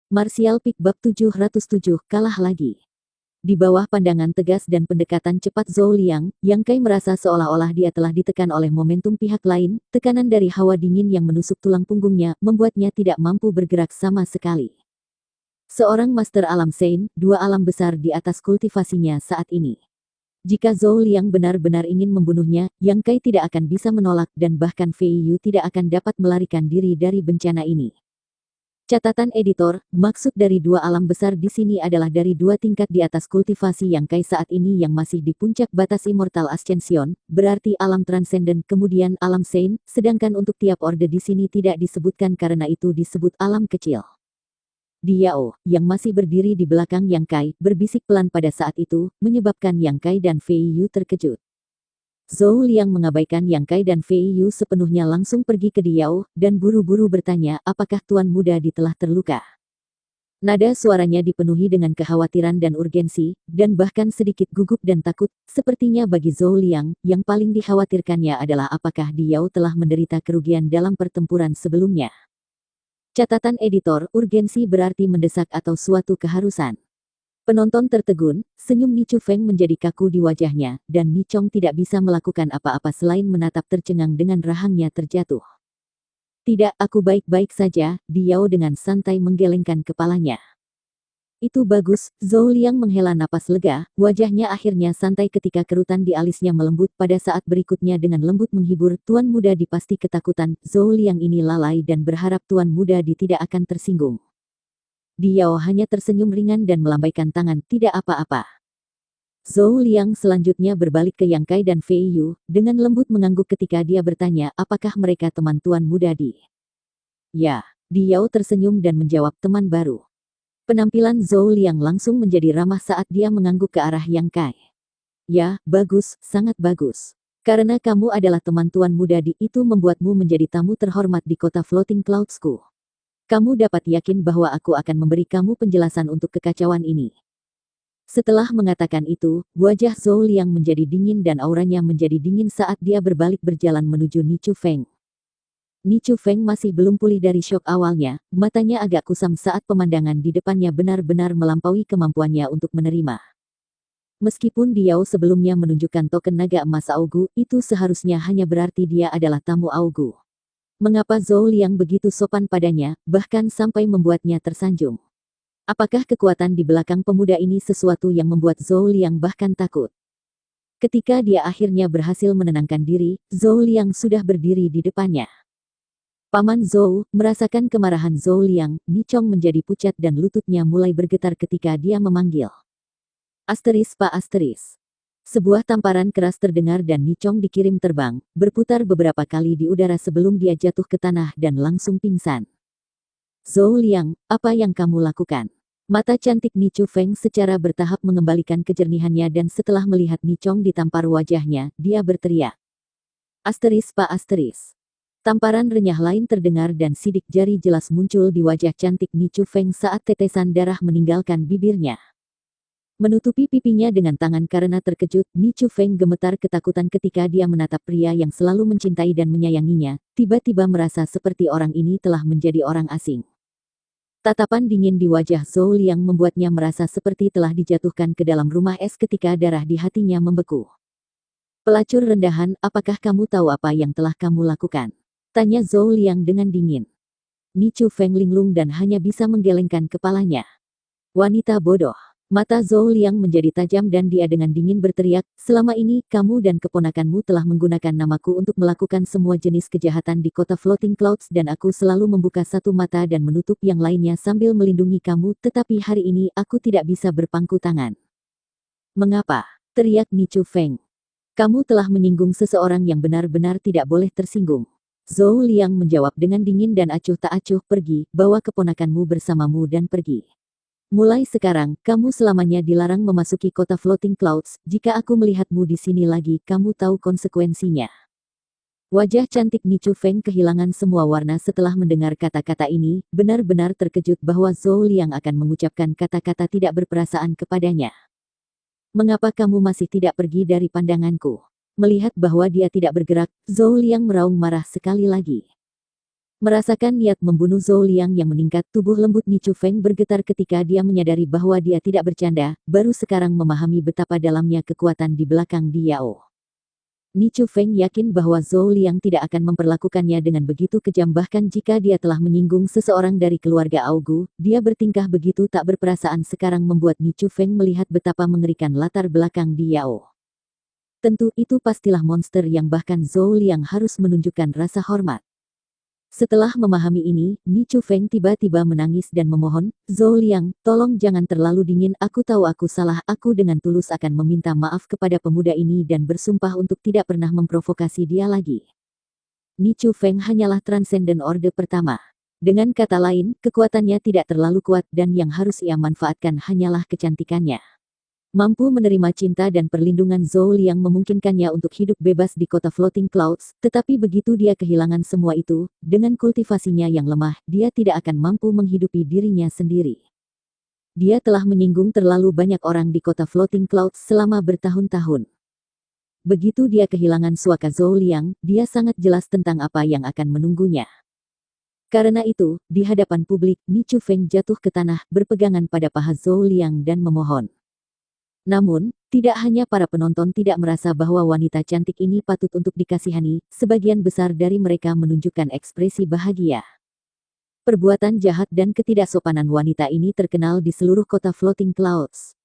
Martial Peak Bab 707 kalah lagi. Di bawah pandangan tegas dan pendekatan cepat Zhou Liang, Yang Kai merasa seolah-olah dia telah ditekan oleh momentum pihak lain, tekanan dari hawa dingin yang menusuk tulang punggungnya, membuatnya tidak mampu bergerak sama sekali. Seorang Master Alam Sein, dua alam besar di atas kultivasinya saat ini. Jika Zhou Liang benar-benar ingin membunuhnya, Yang Kai tidak akan bisa menolak dan bahkan Fei Yu tidak akan dapat melarikan diri dari bencana ini. Catatan editor, maksud dari dua alam besar di sini adalah dari dua tingkat di atas kultivasi Yang Kai saat ini yang masih di puncak batas Immortal Ascension, berarti alam transenden kemudian alam Sein, sedangkan untuk tiap orde di sini tidak disebutkan karena itu disebut alam kecil. Diao, yang masih berdiri di belakang Yang Kai, berbisik pelan pada saat itu, menyebabkan Yang Kai dan Fei Yu terkejut. Zhou Liang mengabaikan Yang Kai dan Fei Yu sepenuhnya langsung pergi ke Diao, dan buru-buru bertanya apakah Tuan Muda telah terluka. Nada suaranya dipenuhi dengan kekhawatiran dan urgensi, dan bahkan sedikit gugup dan takut, sepertinya bagi Zhou Liang, yang paling dikhawatirkannya adalah apakah Diao telah menderita kerugian dalam pertempuran sebelumnya. Catatan editor, urgensi berarti mendesak atau suatu keharusan. Penonton tertegun, senyum Ni Chu Feng menjadi kaku di wajahnya, dan Ni Chong tidak bisa melakukan apa-apa selain menatap tercengang dengan rahangnya terjatuh. Tidak, aku baik-baik saja, Diao dengan santai menggelengkan kepalanya. Itu bagus, Zhou Liang menghela napas lega, wajahnya akhirnya santai ketika kerutan di alisnya melembut pada saat berikutnya dengan lembut menghibur, Tuan Muda pasti ketakutan, Zhou Liang ini lalai dan berharap Tuan Muda tidak akan tersinggung. Diao hanya tersenyum ringan dan melambaikan tangan, tidak apa-apa. Zhou Liang selanjutnya berbalik ke Yang Kai dan Fei Yu, dengan lembut mengangguk ketika dia bertanya apakah mereka teman Tuan Muda Ya, Diao tersenyum dan menjawab teman baru. Penampilan Zhou Liang langsung menjadi ramah saat dia mengangguk ke arah Yang Kai. Ya, bagus, sangat bagus. Karena kamu adalah teman Tuan Muda itu membuatmu menjadi tamu terhormat di kota Floating Cloudsku. Kamu dapat yakin bahwa aku akan memberi kamu penjelasan untuk kekacauan ini. Setelah mengatakan itu, wajah Zhou Liang menjadi dingin dan auranya menjadi dingin saat dia berbalik berjalan menuju Ni Chu Feng. Ni Chu Feng masih belum pulih dari syok awalnya, matanya agak kusam saat pemandangan di depannya benar-benar melampaui kemampuannya untuk menerima. Meskipun Diao sebelumnya menunjukkan token naga emas Augu, itu seharusnya hanya berarti dia adalah tamu Augu. Mengapa Zhou Liang begitu sopan padanya, bahkan sampai membuatnya tersanjung? Apakah kekuatan di belakang pemuda ini sesuatu yang membuat Zhou Liang bahkan takut? Ketika dia akhirnya berhasil menenangkan diri, Zhou Liang sudah berdiri di depannya. Paman Zhou, merasakan kemarahan Zhou Liang, Ni Chong menjadi pucat dan lututnya mulai bergetar ketika dia memanggil. Pak. Sebuah tamparan keras terdengar dan Ni Chong dikirim terbang, berputar beberapa kali di udara sebelum dia jatuh ke tanah dan langsung pingsan. Zhou Liang, apa yang kamu lakukan? Mata cantik Ni Chu Feng secara bertahap mengembalikan kejernihannya dan setelah melihat Ni Chong ditampar wajahnya, dia berteriak. Pak. Tamparan renyah lain terdengar dan sidik jari jelas muncul di wajah cantik Ni Chu Feng saat tetesan darah meninggalkan bibirnya. Menutupi pipinya dengan tangan karena terkejut, Ni Chu Feng gemetar ketakutan ketika dia menatap pria yang selalu mencintai dan menyayanginya, tiba-tiba merasa seperti orang ini telah menjadi orang asing. Tatapan dingin di wajah Zhou Liang membuatnya merasa seperti telah dijatuhkan ke dalam rumah es ketika darah di hatinya membeku. Pelacur rendahan, apakah kamu tahu apa yang telah kamu lakukan? Tanya Zhou Liang dengan dingin. Ni Chu Feng linglung dan hanya bisa menggelengkan kepalanya. Wanita bodoh. Mata Zhou Liang menjadi tajam dan dia dengan dingin berteriak, selama ini, kamu dan keponakanmu telah menggunakan namaku untuk melakukan semua jenis kejahatan di kota Floating Clouds dan aku selalu membuka satu mata dan menutup yang lainnya sambil melindungi kamu, tetapi hari ini aku tidak bisa berpangku tangan. Mengapa? Teriak Ni Chu Feng. Kamu telah menyinggung seseorang yang benar-benar tidak boleh tersinggung. Zhou Liang menjawab dengan dingin dan acuh tak acuh, pergi, bawa keponakanmu bersamamu dan pergi. Mulai sekarang, kamu selamanya dilarang memasuki kota Floating Clouds, jika aku melihatmu di sini lagi, kamu tahu konsekuensinya. Wajah cantik Ni Chu Feng kehilangan semua warna setelah mendengar kata-kata ini, benar-benar terkejut bahwa Zhou Liang akan mengucapkan kata-kata tidak berperasaan kepadanya. Mengapa kamu masih tidak pergi dari pandanganku? Melihat bahwa dia tidak bergerak, Zhou Liang meraung marah sekali lagi. Merasakan niat membunuh Zhou Liang yang meningkat, tubuh lembut Ni Chufeng bergetar ketika dia menyadari bahwa dia tidak bercanda, baru sekarang memahami betapa dalamnya kekuatan di belakang Diao. Ni Chufeng yakin bahwa Zhou Liang tidak akan memperlakukannya dengan begitu kejam, bahkan jika dia telah menyinggung seseorang dari keluarga Augu, dia bertingkah begitu tak berperasaan sekarang membuat Ni Chufeng melihat betapa mengerikan latar belakang Diao. Tentu itu pastilah monster yang bahkan Zhou Liang harus menunjukkan rasa hormat. Setelah memahami ini, Ni Chufeng tiba-tiba menangis dan memohon, "Zhou Liang, tolong jangan terlalu dingin, aku tahu aku salah, aku dengan tulus akan meminta maaf kepada pemuda ini dan bersumpah untuk tidak pernah memprovokasi dia lagi." Ni Chufeng hanyalah Transcendent Orde pertama. Dengan kata lain, kekuatannya tidak terlalu kuat dan yang harus ia manfaatkan hanyalah kecantikannya. Mampu menerima cinta dan perlindungan Zhou Liang memungkinkannya untuk hidup bebas di kota Floating Clouds, tetapi begitu dia kehilangan semua itu, dengan kultivasinya yang lemah, dia tidak akan mampu menghidupi dirinya sendiri. Dia telah menyinggung terlalu banyak orang di kota Floating Clouds selama bertahun-tahun. Begitu dia kehilangan suaka Zhou Liang, dia sangat jelas tentang apa yang akan menunggunya. Karena itu, di hadapan publik, Ni Chufeng jatuh ke tanah, berpegangan pada paha Zhou Liang dan memohon. Namun, tidak hanya para penonton tidak merasa bahwa wanita cantik ini patut untuk dikasihani, sebagian besar dari mereka menunjukkan ekspresi bahagia. Perbuatan jahat dan ketidaksopanan wanita ini terkenal di seluruh kota Floating Clouds.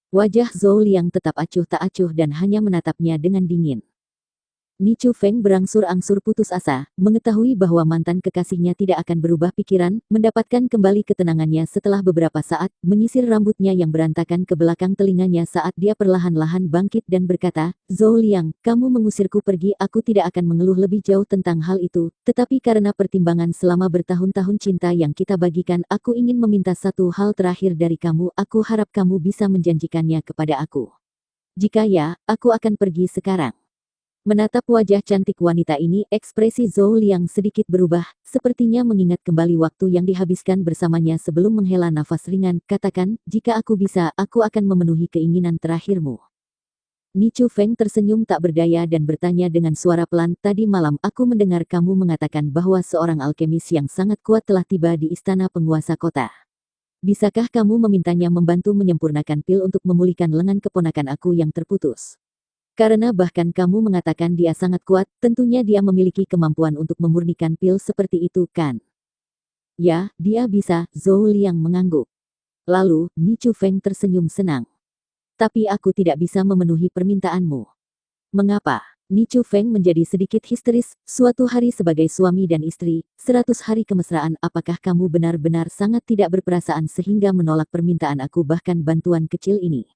Wajah Zhou Liang tetap acuh tak acuh dan hanya menatapnya dengan dingin. Ni Chufeng berangsur-angsur putus asa, mengetahui bahwa mantan kekasihnya tidak akan berubah pikiran, mendapatkan kembali ketenangannya setelah beberapa saat, menyisir rambutnya yang berantakan ke belakang telinganya saat dia perlahan-lahan bangkit dan berkata, "Zhou Liang, kamu mengusirku pergi, aku tidak akan mengeluh lebih jauh tentang hal itu, tetapi karena pertimbangan selama bertahun-tahun cinta yang kita bagikan, aku ingin meminta satu hal terakhir dari kamu, aku harap kamu bisa menjanjikannya kepada aku. Jika ya, aku akan pergi sekarang." Menatap wajah cantik wanita ini, ekspresi Zhou Liang sedikit berubah, sepertinya mengingat kembali waktu yang dihabiskan bersamanya sebelum menghela nafas ringan, katakan, "Jika aku bisa, aku akan memenuhi keinginan terakhirmu." Ni Chufeng tersenyum tak berdaya dan bertanya dengan suara pelan, "Tadi malam aku mendengar kamu mengatakan bahwa seorang alkemis yang sangat kuat telah tiba di istana penguasa kota. Bisakah kamu memintanya membantu menyempurnakan pil untuk memulihkan lengan keponakan aku yang terputus? Karena bahkan kamu mengatakan dia sangat kuat, tentunya dia memiliki kemampuan untuk memurnikan pil seperti itu, kan?" "Ya, dia bisa," Zhou Liang mengangguk. Lalu, Ni Chufeng tersenyum senang. "Tapi aku tidak bisa memenuhi permintaanmu." "Mengapa?" Ni Chufeng menjadi sedikit histeris, "Suatu hari sebagai suami dan istri, 100 hari kemesraan, apakah kamu benar-benar sangat tidak berperasaan sehingga menolak permintaan aku bahkan bantuan kecil ini?"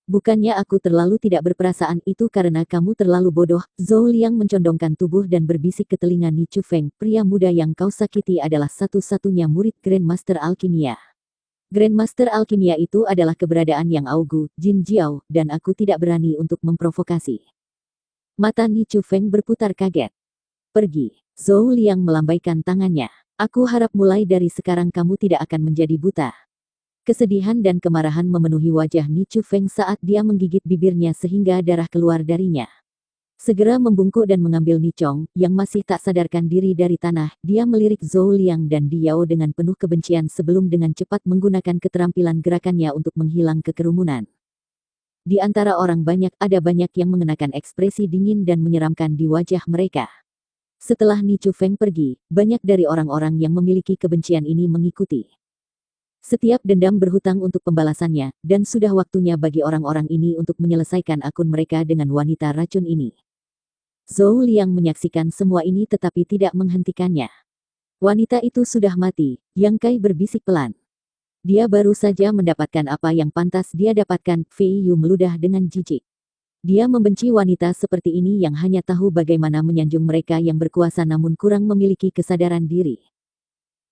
"Bukannya aku terlalu tidak berperasaan, itu karena kamu terlalu bodoh." Zhou Liang mencondongkan tubuh dan berbisik ke telinga Ni Chufeng, "Pria muda yang kau sakiti adalah satu-satunya murid Grandmaster Alkimia. Grandmaster Alkimia itu adalah keberadaan yang Augu, Jin Jiao, dan aku tidak berani untuk memprovokasi." Mata Ni Chufeng berputar kaget. "Pergi." Zhou Liang melambaikan tangannya. "Aku harap mulai dari sekarang kamu tidak akan menjadi buta." Kesedihan dan kemarahan memenuhi wajah Ni Chufeng saat dia menggigit bibirnya sehingga darah keluar darinya. Segera membungkuk dan mengambil Ni Chong, yang masih tak sadarkan diri dari tanah, dia melirik Zhou Liang dan Diao dengan penuh kebencian sebelum dengan cepat menggunakan keterampilan gerakannya untuk menghilang ke kerumunan. Di antara orang banyak ada banyak yang mengenakan ekspresi dingin dan menyeramkan di wajah mereka. Setelah Ni Chufeng pergi, banyak dari orang-orang yang memiliki kebencian ini mengikuti. Setiap dendam berhutang untuk pembalasannya, dan sudah waktunya bagi orang-orang ini untuk menyelesaikan akun mereka dengan wanita racun ini. Zhou Liang menyaksikan semua ini tetapi tidak menghentikannya. "Wanita itu sudah mati," Yang Kai berbisik pelan. "Dia baru saja mendapatkan apa yang pantas dia dapatkan." Fei Yu meludah dengan jijik. Dia membenci wanita seperti ini yang hanya tahu bagaimana menyanjung mereka yang berkuasa namun kurang memiliki kesadaran diri.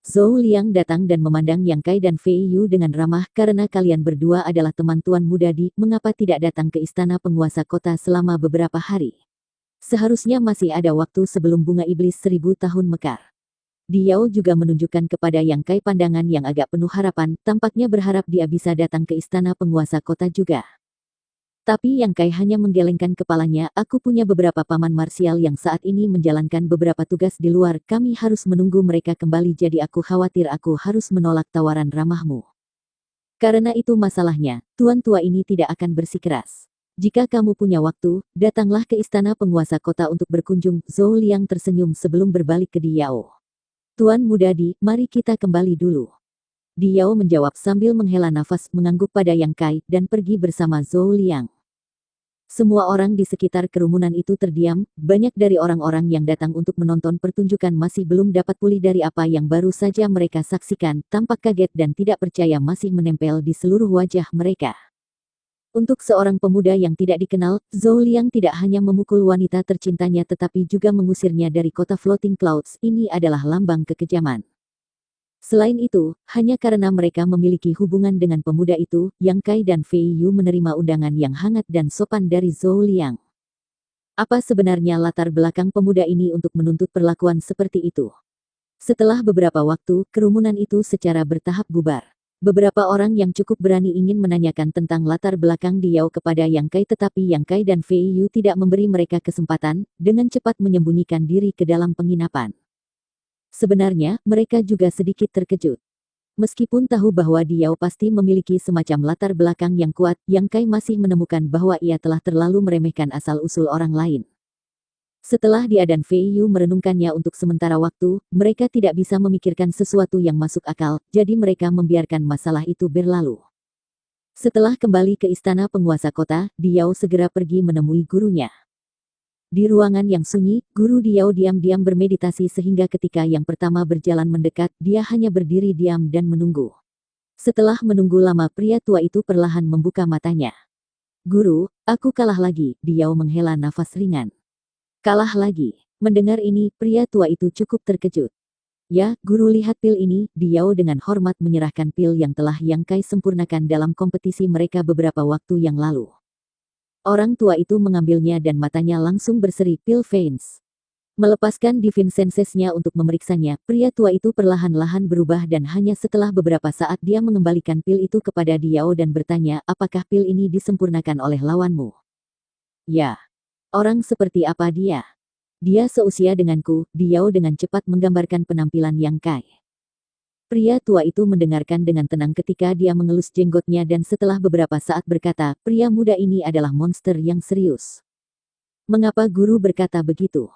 Zhou Liang datang dan memandang Yang Kai dan Fei Yu dengan ramah, "Karena kalian berdua adalah teman Tuan Muda Di, mengapa tidak datang ke istana penguasa kota selama beberapa hari? Seharusnya masih ada waktu sebelum bunga iblis 1000 tahun mekar." Diao juga menunjukkan kepada Yang Kai pandangan yang agak penuh harapan, tampaknya berharap dia bisa datang ke istana penguasa kota juga. Tapi Yang Kai hanya menggelengkan kepalanya. Aku punya beberapa paman marsial yang saat ini menjalankan beberapa tugas di luar. Kami harus menunggu mereka kembali, jadi aku khawatir aku harus menolak tawaran ramahmu. Karena itu masalahnya, tuan tua ini tidak akan bersikeras. Jika kamu punya waktu, datanglah ke istana penguasa kota untuk berkunjung. Zhou Liang tersenyum sebelum berbalik ke Diao. Tuan Muda Di, mari kita kembali dulu. Diao menjawab sambil menghela nafas, mengangguk pada Yang Kai, dan pergi bersama Zhou Liang. Semua orang di sekitar kerumunan itu terdiam. Banyak dari orang-orang yang datang untuk menonton pertunjukan masih belum dapat pulih dari apa yang baru saja mereka saksikan. Tampak kaget dan tidak percaya masih menempel di seluruh wajah mereka. Untuk seorang pemuda yang tidak dikenal, Zhou Liang tidak hanya memukul wanita tercintanya tetapi juga mengusirnya dari kota Floating Clouds. Ini adalah lambang kekejaman. Selain itu, hanya karena mereka memiliki hubungan dengan pemuda itu, Yang Kai dan Fei Yu menerima undangan yang hangat dan sopan dari Zhou Liang. Apa sebenarnya latar belakang pemuda ini untuk menuntut perlakuan seperti itu? Setelah beberapa waktu, kerumunan itu secara bertahap bubar. Beberapa orang yang cukup berani ingin menanyakan tentang latar belakang Diao kepada Yang Kai, tetapi Yang Kai dan Fei Yu tidak memberi mereka kesempatan, dengan cepat menyembunyikan diri ke dalam penginapan. Sebenarnya, mereka juga sedikit terkejut. Meskipun tahu bahwa Diao pasti memiliki semacam latar belakang yang kuat, Yang Kai masih menemukan bahwa ia telah terlalu meremehkan asal-usul orang lain. Setelah dia dan Fei Yu merenungkannya untuk sementara waktu, mereka tidak bisa memikirkan sesuatu yang masuk akal, jadi mereka membiarkan masalah itu berlalu. Setelah kembali ke istana penguasa kota, Diao segera pergi menemui gurunya. Di ruangan yang sunyi, guru Diao diam-diam bermeditasi sehingga ketika yang pertama berjalan mendekat, dia hanya berdiri diam dan menunggu. Setelah menunggu lama, pria tua itu perlahan membuka matanya. Guru, aku kalah lagi, Diao menghela nafas ringan. Kalah lagi. Mendengar ini, pria tua itu cukup terkejut. Ya, guru, lihat pil ini. Diao dengan hormat menyerahkan pil yang telah Yang Kai sempurnakan dalam kompetisi mereka beberapa waktu yang lalu. Orang tua itu mengambilnya dan matanya langsung berseri, pil Veins. Melepaskan Divine Senses-nya untuk memeriksanya, pria tua itu perlahan-lahan berubah dan hanya setelah beberapa saat dia mengembalikan pil itu kepada Diao dan bertanya, apakah pil ini disempurnakan oleh lawanmu? Ya. Orang seperti apa dia? Dia seusia denganku, Diao dengan cepat menggambarkan penampilan Yang Kai. Pria tua itu mendengarkan dengan tenang ketika dia mengelus jenggotnya dan setelah beberapa saat berkata, pria muda ini adalah monster yang serius. Mengapa guru berkata begitu?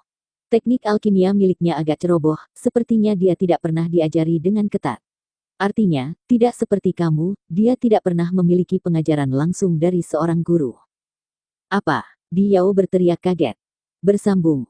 Teknik alkimia miliknya agak ceroboh, sepertinya dia tidak pernah diajari dengan ketat. Artinya, tidak seperti kamu, dia tidak pernah memiliki pengajaran langsung dari seorang guru. Apa? Diao berteriak kaget. Bersambung,